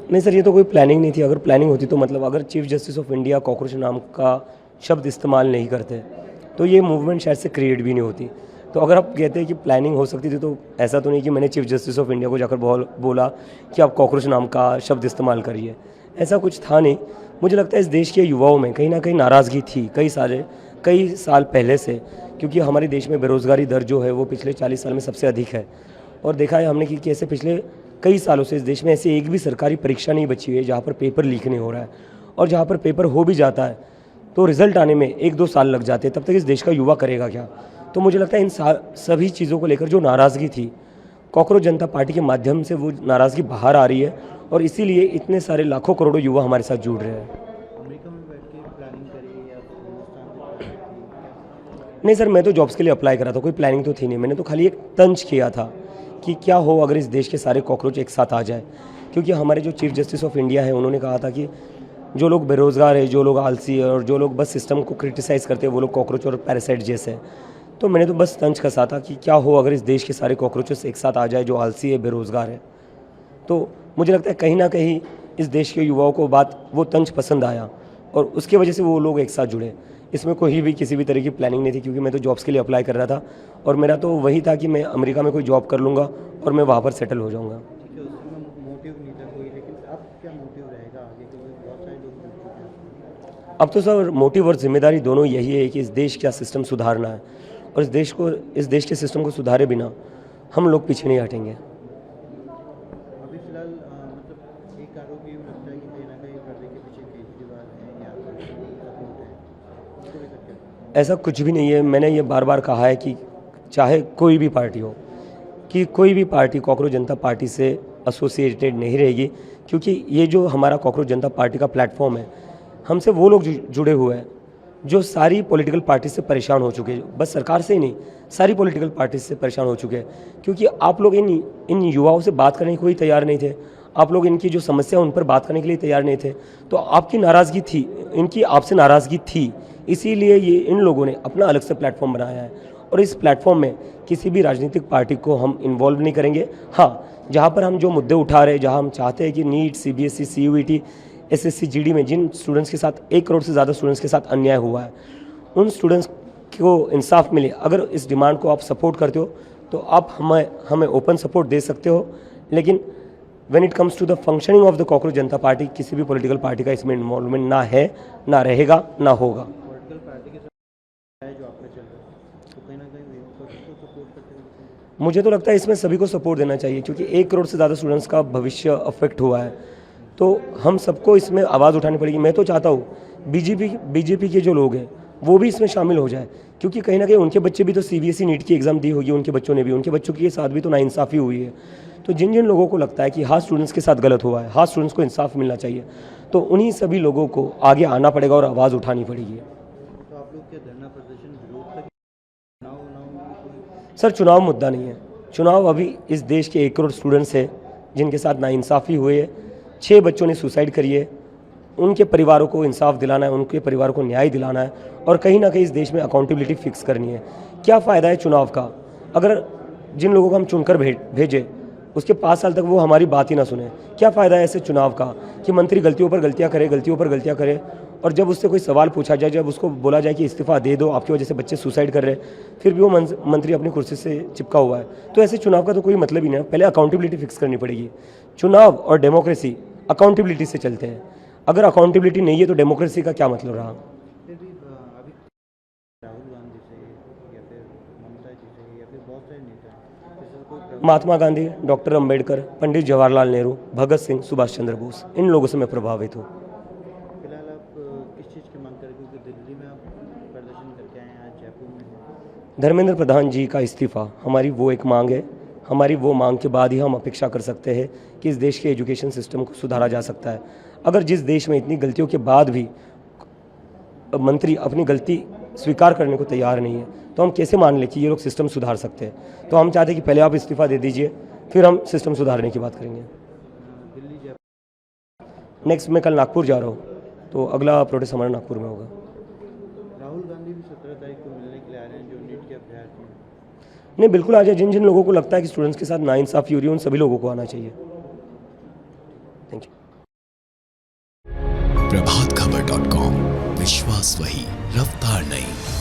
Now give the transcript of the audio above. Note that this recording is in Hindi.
नहीं सर, ये तो कोई प्लानिंग नहीं थी। अगर प्लानिंग होती तो मतलब अगर chief justice of India cockroach नाम का शब्द इस्तेमाल नहीं करते तो ये मूवमेंट शायद से क्रिएट भी नहीं होती। तो अगर आप कहते हैं कि प्लानिंग हो सकती थी तो ऐसा तो नहीं कि मैंने चीफ जस्टिस ऑफ इंडिया को जाकर बोला कि आप कॉकरोच नाम का शब्द इस्तेमाल करिए। ऐसा कुछ था नहीं। मुझे लगता है इस देश के युवाओं में कहीं ना कहीं नाराज़गी थी कई साल पहले से, क्योंकि हमारे देश में बेरोज़गारी दर जो है वो पिछले 40 साल में सबसे अधिक है। और देखा है हमने कि कैसे पिछले कई सालों से इस देश में ऐसी एक भी सरकारी परीक्षा नहीं बची हुई है जहाँ पर पेपर लीक नहीं हो रहा है, और जहाँ पर पेपर हो भी जाता है तो रिज़ल्ट आने में 1-2 साल लग जाते हैं। तब तक इस देश का युवा करेगा क्या? तो मुझे लगता है इन सभी चीज़ों को लेकर जो नाराज़गी थी, कॉकरोच जनता पार्टी के माध्यम से वो नाराज़गी बाहर आ रही है, और इसीलिए इतने सारे लाखों करोड़ों युवा हमारे साथ जुड़ रहे हैं। अमेरिका में बैठ के प्लानिंग करी या हिंदुस्तान में प्लानिंग की? नहीं सर, मैं तो जॉब्स के लिए अप्लाई करा था, कोई प्लानिंग तो थी नहीं। मैंने तो खाली एक तंज किया था कि क्या हो अगर इस देश के सारे कॉकरोच एक साथ आ जाए, क्योंकि हमारे जो चीफ जस्टिस ऑफ इंडिया है उन्होंने कहा था कि जो लोग बेरोज़गार है, जो लोग आलसी है और जो लोग बस सिस्टम को क्रिटिसाइज़ करते हैं वो लोग कॉकरोच और पैरासाइट जैसे हैं। तो मैंने तो बस तंज कसा था कि क्या हो अगर इस देश के सारे कॉकरोचेस एक साथ आ जाए जो आलसी है, बेरोज़गार है। तो मुझे लगता है कहीं ना कहीं इस देश के युवाओं को वो तंज पसंद आया और उसकी वजह से वो लोग एक साथ जुड़े। इसमें कोई भी किसी भी तरह की प्लानिंग नहीं थी, क्योंकि मैं तो जॉब्स के लिए अप्लाई कर रहा था और मेरा तो वही था कि मैं अमेरिका में कोई जॉब कर लूँगा और मैं वहाँ पर सेटल हो जाऊँगा। ठीक है, उसमें मोटिव नहीं था कोई, लेकिन अब क्या मोटिव रहेगा आगे, क्योंकि बहुत सारे लोग जुड़ चुके हैं? अब तो सर मोटिव और जिम्मेदारी दोनों यही है कि इस देश का सिस्टम सुधारना है, और इस देश के सिस्टम को सुधारे बिना हम लोग पीछे नहीं हटेंगे। अभी फिलहाल मतलब एक आरोप ये लगता है कि कहीं ना कहीं पर्दे के पीछे केजरीवाल हैं या फिर सपोर्ट है, इसको लेकर क्या? ऐसा कुछ भी नहीं है। मैंने ये बार बार कहा है कि चाहे कोई भी पार्टी हो, कि कोई भी पार्टी कॉकरोच जनता पार्टी से एसोसिएटेड नहीं रहेगी, क्योंकि ये जो हमारा कॉकरोच जनता पार्टी का प्लेटफॉर्म है, हमसे वो लोग जुड़े हुए हैं जो सारी पॉलिटिकल पार्टी से परेशान हो चुके हैं। बस सरकार से ही नहीं, सारी पॉलिटिकल पार्टी से परेशान हो चुके हैं, क्योंकि आप लोग इन युवाओं से बात करने के कोई तैयार नहीं थे। आप लोग इनकी जो समस्या उन पर बात करने के लिए तैयार नहीं थे। तो आपकी नाराज़गी थी, इनकी आपसे नाराज़गी थी, इसीलिए ये इन लोगों ने अपना अलग से प्लेटफॉर्म बनाया है, और इस प्लेटफॉर्म में किसी भी राजनीतिक पार्टी को हम इन्वॉल्व नहीं करेंगे। हाँ, जहाँ पर हम जो मुद्दे उठा रहे हैं, जहाँ हम चाहते हैं कि NEET, CBSE, CUET, SSC, GD में जिन स्टूडेंट्स के साथ 1 करोड़ से ज़्यादा स्टूडेंट्स के साथ अन्याय हुआ है, उन स्टूडेंट्स को इंसाफ मिले, अगर इस डिमांड को आप सपोर्ट करते हो तो आप हमें ओपन सपोर्ट दे सकते हो। लेकिन when it comes to the functioning of the cockroach Janta party, किसी भी पॉलिटिकल पार्टी का इसमें इन्वॉल्वमेंट ना है, ना रहेगा, ना होगा। पॉलिटिकल पार्टी के साथ है जो आपका चल रहा है, तो कहीं ना कहीं उसको सपोर्ट करते हैं? मुझे तो लगता है इसमें सभी को सपोर्ट देना चाहिए, क्योंकि 1 करोड़ से ज़्यादा स्टूडेंट्स का भविष्य अफेक्ट हुआ है, तो हम सबको इसमें आवाज़ उठानी पड़ेगी। मैं तो चाहता हूँ बीजेपी के जो लोग हैं वो भी इसमें शामिल हो जाए, क्योंकि कहीं ना कहीं उनके बच्चे भी तो सीबीएसई नीट की एग्ज़ाम दी होगी, उनके बच्चों ने भी, उनके बच्चों के साथ भी तो नाइंसाफ़ी हुई है। तो जिन जिन लोगों को लगता है कि हाँ स्टूडेंट्स के साथ गलत हुआ है, हाँ स्टूडेंट्स को इंसाफ मिलना चाहिए, तो उन्हीं सभी लोगों को आगे आना पड़ेगा और आवाज़ उठानी पड़ेगी। तो आप लोग क्या धरना प्रदर्शन विरोध तक चुनाव सर, चुनाव मुद्दा नहीं है। चुनाव अभी इस देश के 1 करोड़ स्टूडेंट्स हैं जिनके साथ नाइंसाफ़ी हुई है, 6 बच्चों ने सुसाइड करी है, उनके परिवारों को इंसाफ दिलाना है, उनके परिवारों को न्याय दिलाना है, और कहीं ना कहीं इस देश में अकाउंटेबिलिटी फिक्स करनी है। क्या फ़ायदा है चुनाव का अगर जिन लोगों को हम चुनकर भेजें उसके 5 साल तक वो हमारी बात ही ना सुने? क्या फ़ायदा है ऐसे चुनाव का कि मंत्री गलतियों पर गलतियाँ करे, और जब उससे कोई सवाल पूछा जाए, जब उसको बोला जाए कि इस्तीफ़ा दे दो, आपकी वजह से बच्चे सुसाइड कर रहे हैं, फिर भी वो मंत्री अपनी कुर्सी से चिपका हुआ है। तो ऐसे चुनाव का तो कोई मतलब ही नहीं है। पहले अकाउंटेबिलिटी फिक्स करनी पड़ेगी। चुनाव और डेमोक्रेसी अकाउंटेबिलिटी से चलते हैं। अगर अकाउंटेबिलिटी नहीं है तो डेमोक्रेसी का क्या मतलब रहा? फिर भी अभी राहुल गांधी से या फिर ममता जी से या फिर बहुत सारे नेता हैं, जैसे कोई महात्मा गांधी, डॉक्टर अंबेडकर, पंडित जवाहरलाल नेहरू, भगत सिंह, सुभाष चंद्र बोस, इन लोगों से मैं प्रभावित हूँ। फिलहाल आप किस चीज़ की मांग करें, क्योंकि दिल्ली में आप प्रदर्शन करके आए हैं, आज जयपुर में हैं? धर्मेंद्र प्रधान जी का इस्तीफ़ा हमारी वो एक मांग है। हमारी वो मांग के बाद ही हम अपेक्षा कर सकते हैं कि इस देश के एजुकेशन सिस्टम को सुधारा जा सकता है। अगर जिस देश में इतनी गलतियों के बाद भी मंत्री अपनी गलती स्वीकार करने को तैयार नहीं है, तो हम कैसे मान लें कि ये लोग सिस्टम सुधार सकते हैं? तो हम चाहते हैं कि पहले आप इस्तीफ़ा दे दीजिए, फिर हम सिस्टम सुधारने की बात करेंगे। दिल्ली जयपुर नेक्स्ट मैं कल नागपुर जा रहा हूँ, तो अगला प्रोटेस्ट हमारा नागपुर में होगा। राहुल गांधी भी 17 तारीख को मिलने के लिए आ रहे हैं, जो नीट के अभ्यर्थी हैं। नहीं, बिल्कुल आ जाए। जिन जिन लोगों को लगता है कि स्टूडेंट्स के साथ नाइंसाफ़ी हो रही है उन सभी लोगों को आना चाहिए। Thank you. Prabhat Khabar .com, विश्वास वही, रफ्तार नहीं।